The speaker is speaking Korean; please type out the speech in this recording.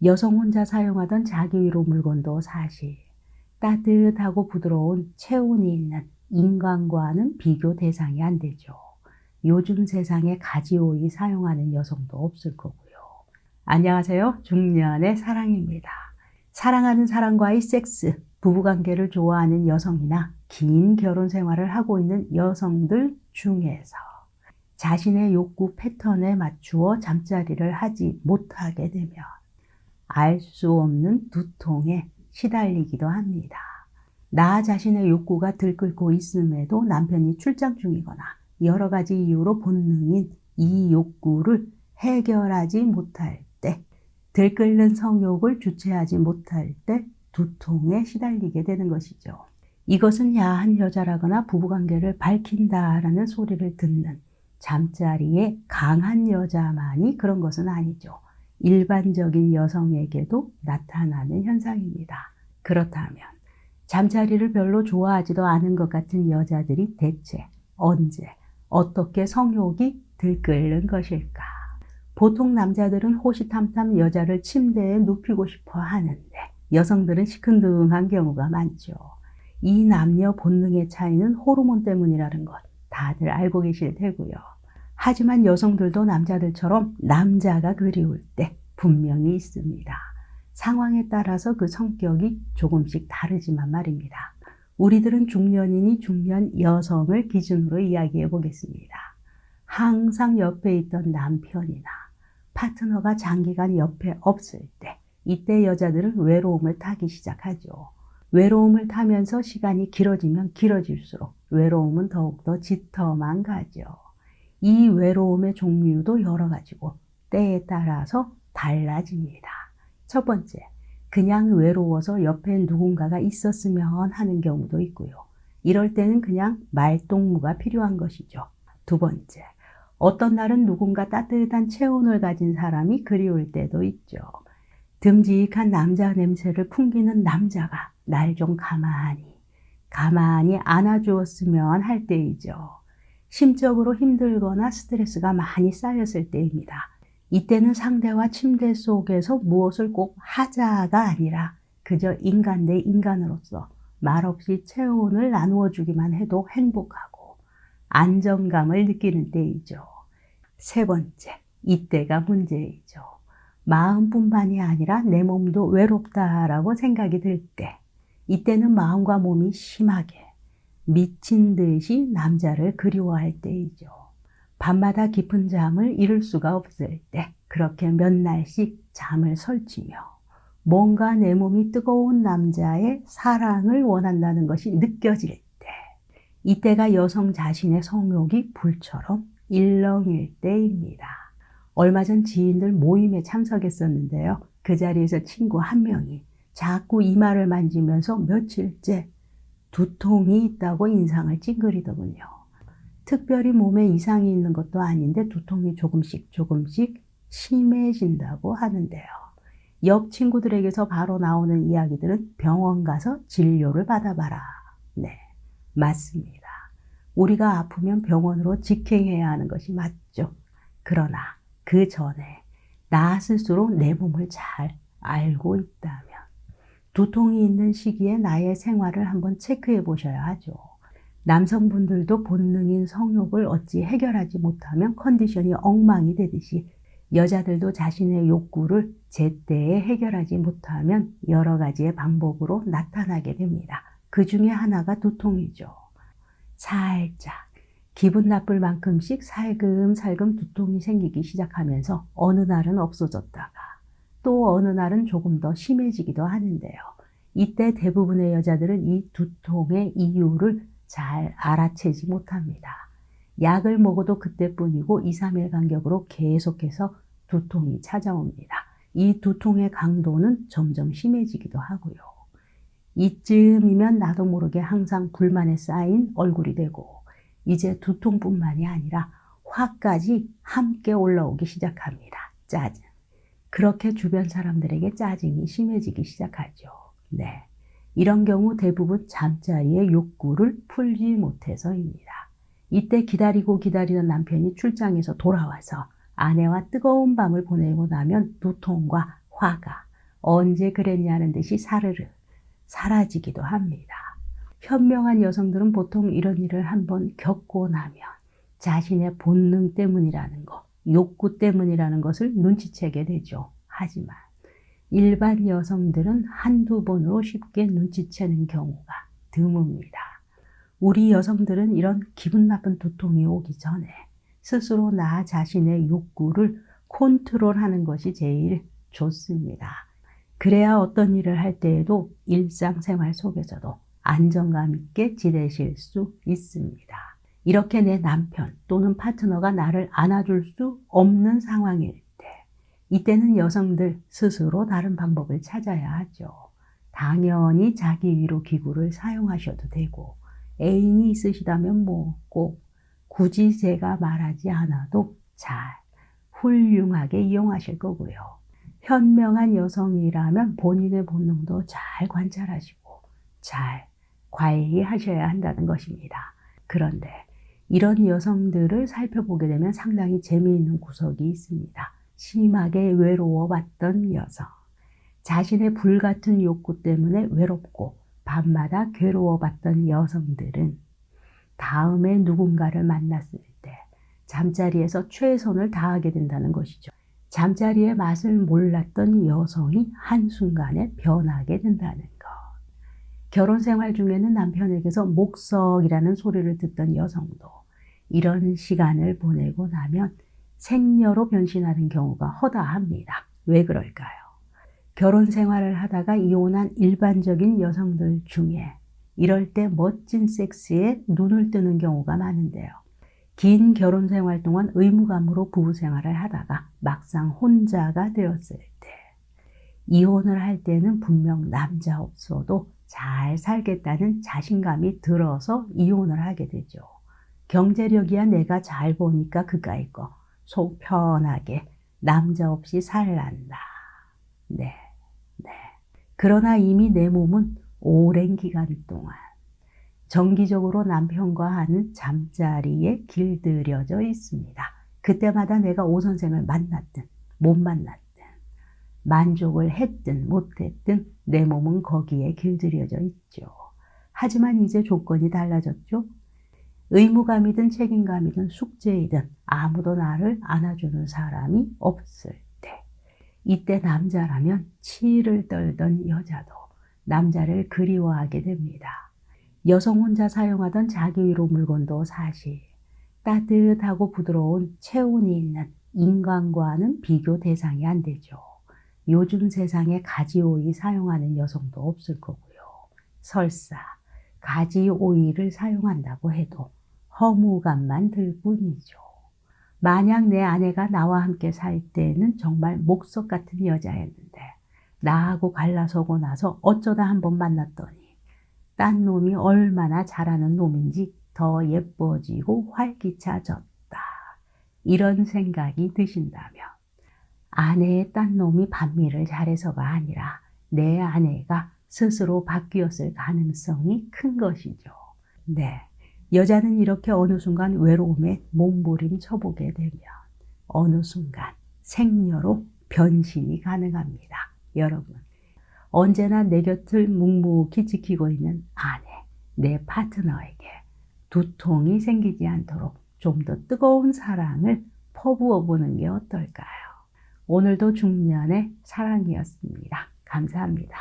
여성 혼자 사용하던 자기 위로 물건도 사실 따뜻하고 부드러운 체온이 있는 인간과는 비교 대상이 안 되죠. 요즘 세상에 가지오일 사용하는 여성도 없을 거고요. 안녕하세요. 중년의 사랑입니다. 사랑하는 사람과의 섹스, 부부관계를 좋아하는 여성이나 긴 결혼 생활을 하고 있는 여성들 중에서 자신의 욕구 패턴에 맞추어 잠자리를 하지 못하게 되면 알 수 없는 두통에 시달리기도 합니다. 나 자신의 욕구가 들끓고 있음에도 남편이 출장 중이거나 여러 가지 이유로 본능인 이 욕구를 해결하지 못할 때, 들끓는 성욕을 주체하지 못할 때 두통에 시달리게 되는 것이죠. 이것은 야한 여자라거나 부부관계를 밝힌다라는 소리를 듣는 잠자리에 강한 여자만이 그런 것은 아니죠. 일반적인 여성에게도 나타나는 현상입니다. 그렇다면 잠자리를 별로 좋아하지도 않은 것 같은 여자들이 대체 언제, 어떻게 성욕이 들끓는 것일까? 보통 남자들은 호시탐탐 여자를 침대에 눕히고 싶어 하는데 여성들은 시큰둥한 경우가 많죠. 이 남녀 본능의 차이는 호르몬 때문이라는 것 다들 알고 계실 테고요. 하지만 여성들도 남자들처럼 남자가 그리울 때 분명히 있습니다. 상황에 따라서 그 성격이 조금씩 다르지만 말입니다. 우리들은 중년이니 중년 여성을 기준으로 이야기해 보겠습니다. 항상 옆에 있던 남편이나 파트너가 장기간 옆에 없을 때, 이때 여자들은 외로움을 타기 시작하죠. 외로움을 타면서 시간이 길어지면 길어질수록 외로움은 더욱더 짙어만 가죠. 이 외로움의 종류도 여러 가지고 때에 따라서 달라집니다. 첫 번째, 그냥 외로워서 옆에 누군가가 있었으면 하는 경우도 있고요. 이럴 때는 그냥 말동무가 필요한 것이죠. 두 번째, 어떤 날은 누군가 따뜻한 체온을 가진 사람이 그리울 때도 있죠. 듬직한 남자 냄새를 풍기는 남자가 날 좀 가만히 안아주었으면 할 때이죠. 심적으로 힘들거나 스트레스가 많이 쌓였을 때입니다. 이때는 상대와 침대 속에서 무엇을 꼭 하자가 아니라 그저 인간 대 인간으로서 말없이 체온을 나누어 주기만 해도 행복하고 안정감을 느끼는 때이죠. 세 번째, 이때가 문제이죠. 마음뿐만이 아니라 내 몸도 외롭다라고 생각이 들 때, 이때는 마음과 몸이 심하게 미친 듯이 남자를 그리워할 때이죠. 밤마다 깊은 잠을 이룰 수가 없을 때, 그렇게 몇 날씩 잠을 설치며 뭔가 내 몸이 뜨거운 남자의 사랑을 원한다는 것이 느껴질 때, 이때가 여성 자신의 성욕이 불처럼 일렁일 때입니다. 얼마 전 지인들 모임에 참석했었는데요. 그 자리에서 친구 한 명이 자꾸 이마를 만지면서 며칠째 두통이 있다고 인상을 찡그리더군요. 특별히 몸에 이상이 있는 것도 아닌데 두통이 조금씩 심해진다고 하는데요. 옆 친구들에게서 바로 나오는 이야기들은 병원 가서 진료를 받아봐라. 네, 맞습니다. 우리가 아프면 병원으로 직행해야 하는 것이 맞죠. 그러나 그 전에 나 스스로 내 몸을 잘 알고 있다면 두통이 있는 시기에 나의 생활을 한번 체크해 보셔야 하죠. 남성분들도 본능인 성욕을 어찌 해결하지 못하면 컨디션이 엉망이 되듯이 여자들도 자신의 욕구를 제때에 해결하지 못하면 여러 가지의 방법으로 나타나게 됩니다. 그 중에 하나가 두통이죠. 살짝 기분 나쁠 만큼씩 살금살금 두통이 생기기 시작하면서 어느 날은 없어졌다가 또 어느 날은 조금 더 심해지기도 하는데요. 이때 대부분의 여자들은 이 두통의 이유를 잘 알아채지 못합니다. 약을 먹어도 그때뿐이고 2, 3일 간격으로 계속해서 두통이 찾아옵니다. 이 두통의 강도는 점점 심해지기도 하고요. 이쯤이면 나도 모르게 항상 불만에 쌓인 얼굴이 되고 이제 두통뿐만이 아니라 화까지 함께 올라오기 시작합니다. 짜증. 그렇게 주변 사람들에게 짜증이 심해지기 시작하죠. 네. 이런 경우 대부분 잠자리의 욕구를 풀지 못해서입니다. 이때 기다리던 남편이 출장에서 돌아와서 아내와 뜨거운 밤을 보내고 나면 두통과 화가 언제 그랬냐는 듯이 사르르 사라지기도 합니다. 현명한 여성들은 보통 이런 일을 한번 겪고 나면 자신의 본능 때문이라는 것, 욕구 때문이라는 것을 눈치채게 되죠. 하지만 일반 여성들은 한두 번으로 쉽게 눈치채는 경우가 드뭅니다. 우리 여성들은 이런 기분 나쁜 두통이 오기 전에 스스로 나 자신의 욕구를 컨트롤하는 것이 제일 좋습니다. 그래야 어떤 일을 할 때에도 일상생활 속에서도 안정감 있게 지내실 수 있습니다. 이렇게 내 남편 또는 파트너가 나를 안아줄 수 없는 상황일 때, 이때는 여성들 스스로 다른 방법을 찾아야 하죠. 당연히 자기 위로 기구를 사용하셔도 되고, 애인이 있으시다면 꼭 굳이 제가 말하지 않아도 잘 훌륭하게 이용하실 거고요. 현명한 여성이라면 본인의 본능도 잘 관찰하시고 잘 관리하셔야 한다는 것입니다. 그런데 이런 여성들을 살펴보게 되면 상당히 재미있는 구석이 있습니다. 심하게 외로워봤던 여성, 자신의 불같은 욕구 때문에 외롭고 밤마다 괴로워봤던 여성들은 다음에 누군가를 만났을 때 잠자리에서 최선을 다하게 된다는 것이죠. 잠자리의 맛을 몰랐던 여성이 한순간에 변하게 된다는 것. 결혼 생활 중에는 남편에게서 목석이라는 소리를 듣던 여성도 이런 시간을 보내고 나면 생녀로 변신하는 경우가 허다합니다. 왜 그럴까요? 결혼 생활을 하다가 이혼한 일반적인 여성들 중에 이럴 때 멋진 섹스에 눈을 뜨는 경우가 많은데요. 긴 결혼 생활 동안 의무감으로 부부 생활을 하다가 막상 혼자가 되었을 때 이혼을 할 때는 분명 남자 없어도 잘 살겠다는 자신감이 들어서 이혼을 하게 되죠. 경제력이야 내가 잘 보니까 그까이 거 속 편하게 남자 없이 살란다. 네. 그러나 이미 내 몸은 오랜 기간 동안 정기적으로 남편과 하는 잠자리에 길들여져 있습니다. 그때마다 내가 오 선생을 만났든 못 만났든 만족을 했든 못했든 내 몸은 거기에 길들여져 있죠. 하지만 이제 조건이 달라졌죠. 의무감이든 책임감이든 숙제이든 아무도 나를 안아주는 사람이 없을 때, 이때 남자라면 치를 떨던 여자도 남자를 그리워하게 됩니다. 여성 혼자 사용하던 자기 위로 물건도 사실 따뜻하고 부드러운 체온이 있는 인간과는 비교 대상이 안 되죠. 요즘 세상에 가지 오일 사용하는 여성도 없을 거고요. 설사 가지 오일을 사용한다고 해도 허무감만 들 뿐이죠. 만약 내 아내가 나와 함께 살 때는 정말 목석 같은 여자였는데 나하고 갈라서고 나서 어쩌다 한번 만났더니 딴 놈이 얼마나 잘하는 놈인지 더 예뻐지고 활기차졌다. 이런 생각이 드신다면 아내의 딴 놈이 반미를 잘해서가 아니라 내 아내가 스스로 바뀌었을 가능성이 큰 것이죠. 네. 여자는 이렇게 어느 순간 외로움에 몸부림쳐보게 되면 어느 순간 생녀로 변신이 가능합니다. 여러분, 언제나 내 곁을 묵묵히 지키고 있는 아내, 내 파트너에게 두통이 생기지 않도록 좀 더 뜨거운 사랑을 퍼부어 보는 게 어떨까요? 오늘도 중년의 사랑이었습니다. 감사합니다.